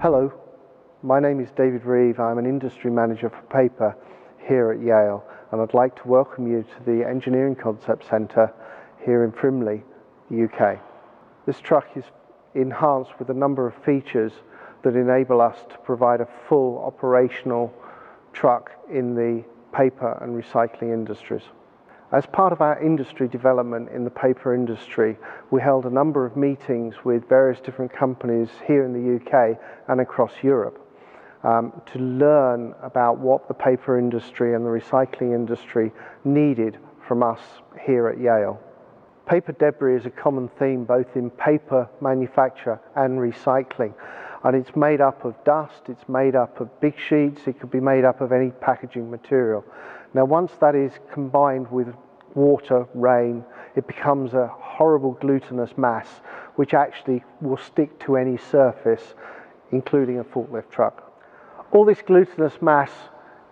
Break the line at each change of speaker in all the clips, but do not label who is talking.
Hello, my name is David Reeve. I'm an industry manager for paper here at Yale, and I'd like to welcome you to the Engineering Concept Centre here in Frimley, the UK. This truck is enhanced with a number of features that enable us to provide a full operational truck in the paper and recycling industries. As part of our industry development in the paper industry, we held a number of meetings with various different companies here in the UK and across Europe to learn about what the paper industry and the recycling industry needed from us here at Yale. Paper debris is a common theme both in paper manufacture and recycling, and it's made up of dust, it's made up of big sheets, it could be made up of any packaging material. Now once that is combined with water, rain, it becomes a horrible glutinous mass which actually will stick to any surface, including a forklift truck. All this glutinous mass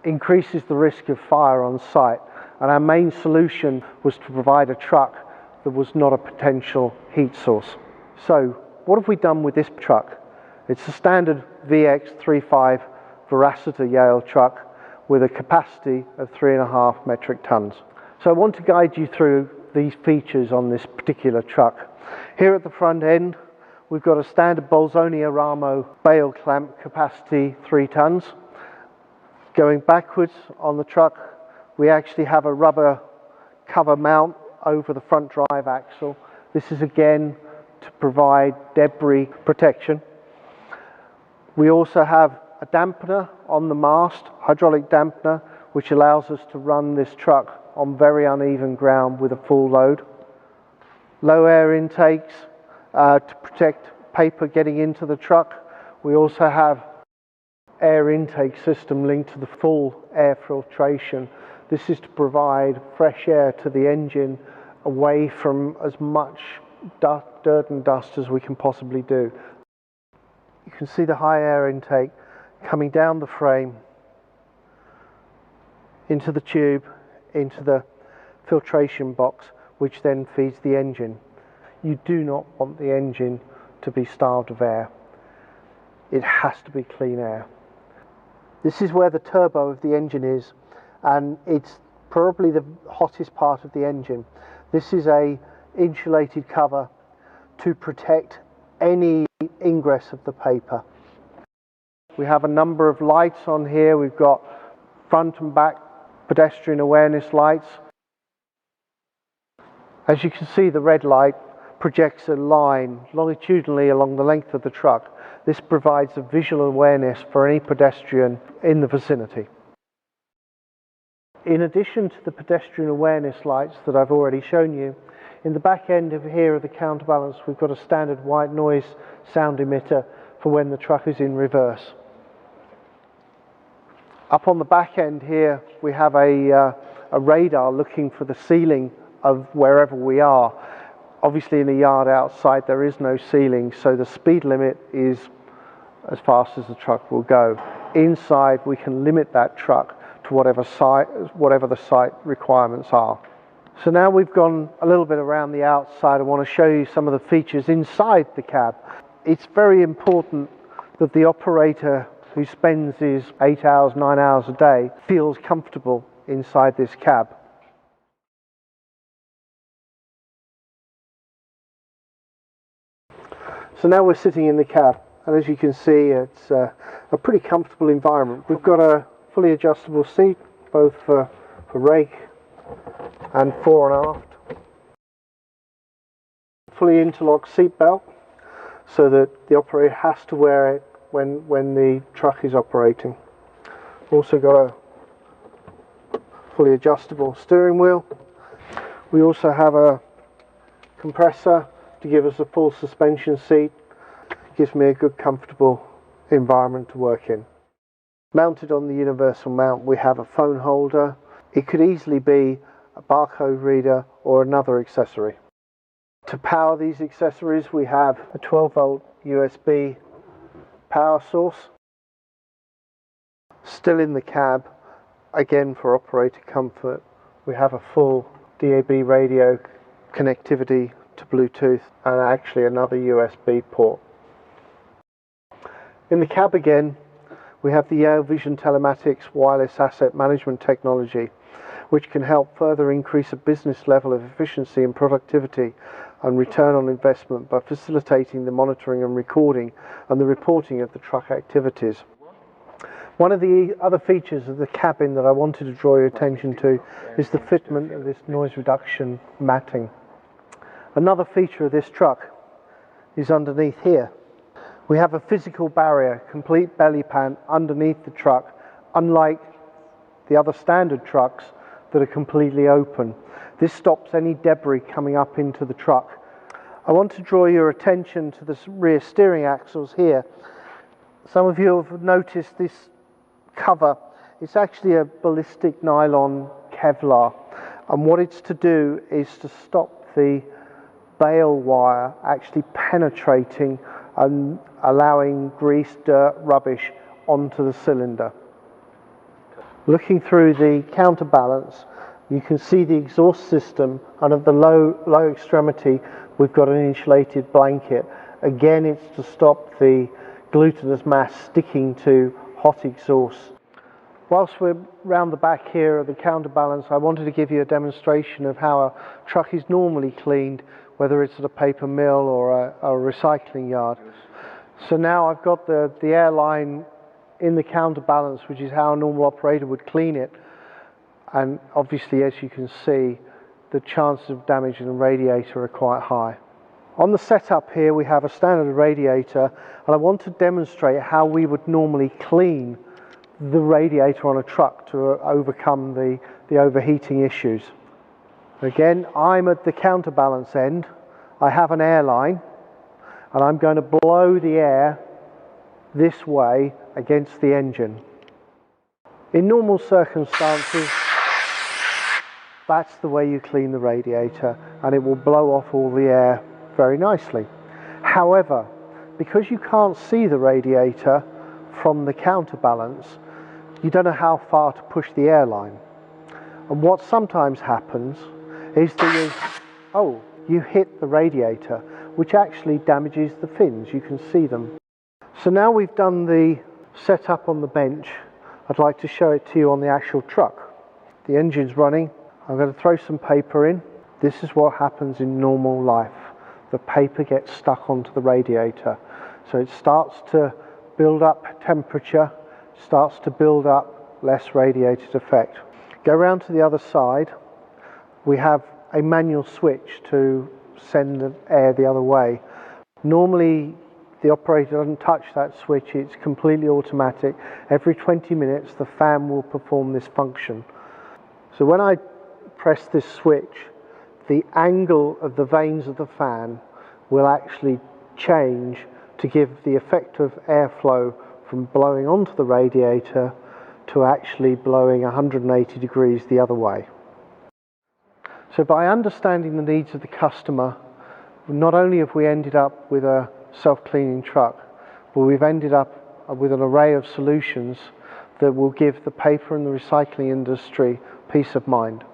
increases the risk of fire on site, and our main solution was to provide a truck that was not a potential heat source. So what have we done with this truck? It's a standard VX35 Veracity Yale truck with a capacity of 3.5 metric tons. So I want to guide you through these features on this particular truck. Here at the front end, we've got a standard Bolzoni Aramo bale clamp, capacity 3 tons. Going backwards on the truck, we actually have a rubber cover mount over the front drive axle. This is again to provide debris protection. We also have a dampener on the mast, hydraulic dampener, which allows us to run this truck on very uneven ground with a full load. Low air intakes to protect paper getting into the truck. We also have air intake system linked to the full air filtration. This is to provide fresh air to the engine away from as much dirt and dust as we can possibly do. You can see the high air intake coming down the frame into the tube, into the filtration box, which then feeds the engine. You do not want the engine to be starved of air. It has to be clean air. This is where the turbo of the engine is, and it's probably the hottest part of the engine. This is a insulated cover to protect any ingress of the paper. We have a number of lights on here. We've got front and back pedestrian awareness lights. As you can see, the red light projects a line longitudinally along the length of the truck. This provides a visual awareness for any pedestrian in the vicinity. In addition to the pedestrian awareness lights that I've already shown you, in the back end of here of the counterbalance we've got a standard white noise sound emitter for when the truck is in reverse. Up on the back end here we have a radar looking for the ceiling of wherever we are. Obviously in a yard outside there is no ceiling, so the speed limit is as fast as the truck will go. Inside we can limit that truck to whatever the site requirements are. So now we've gone a little bit around the outside. I want to show you some of the features inside the cab. It's very important that the operator who spends his 8 hours, 9 hours a day feels comfortable inside this cab. So now we're sitting in the cab, and as you can see it's a pretty comfortable environment. We've got a fully adjustable seat, both for rake and fore and aft. Fully interlocked seat belt, so that the operator has to wear it when the truck is operating. Also got a fully adjustable steering wheel. We also have a compressor to give us a full suspension seat. Gives me a good comfortable environment to work in. Mounted on the universal mount we have a phone holder. It could easily be a barcode reader or another accessory. To power these accessories we have a 12-volt USB power source. Still in the cab, again for operator comfort, we have a full DAB radio connectivity to Bluetooth and actually another USB port. In the cab again, we have the Yale Vision Telematics wireless asset management technology, which can help further increase a business level of efficiency and productivity and return on investment by facilitating the monitoring and recording and the reporting of the truck activities. One of the other features of the cabin that I wanted to draw your attention to is the fitment of this noise reduction matting. Another feature of this truck is underneath here. We have a physical barrier, complete belly pan underneath the truck, unlike the other standard trucks that are completely open. This stops any debris coming up into the truck. I want to draw your attention to the rear steering axles here. Some of you have noticed this cover. It's actually a ballistic nylon Kevlar, and what it's to do is to stop the bale wire actually penetrating and allowing grease, dirt, rubbish onto the cylinder. Looking through the counterbalance, you can see the exhaust system, and at the low extremity we've got an insulated blanket. Again, it's to stop the glutinous mass sticking to hot exhaust. Whilst we're round the back here of the counterbalance, I wanted to give you a demonstration of how a truck is normally cleaned, whether it's at a paper mill or a recycling yard. So now I've got the airline in the counterbalance, which is how a normal operator would clean it, and obviously, as you can see, the chances of damaging the radiator are quite high. On the setup here we have a standard radiator, and I want to demonstrate how we would normally clean the radiator on a truck to overcome the overheating issues. Again, I'm at the counterbalance end. I have an airline, and I'm going to blow the air this way against the engine. In normal circumstances, that's the way you clean the radiator, and it will blow off all the air very nicely. However, because you can't see the radiator from the counterbalance, you don't know how far to push the airline. And what sometimes happens is that you hit the radiator, which actually damages the fins. You can see them. So now we've done the setup on the bench, I'd like to show it to you on the actual truck. The engine's running. I'm going to throw some paper in. This is what happens in normal life. The paper gets stuck onto the radiator. So it starts to build up temperature, starts to build up less radiated effect. Go around to the other side. We have a manual switch to send the air the other way. Normally the operator doesn't touch that switch, it's completely automatic. Every 20 minutes the fan will perform this function. So when I press this switch, the angle of the vanes of the fan will actually change to give the effect of airflow from blowing onto the radiator to actually blowing 180 degrees the other way. So by understanding the needs of the customer, not only have we ended up with a self-cleaning truck, but we've ended up with an array of solutions that will give the paper and the recycling industry peace of mind.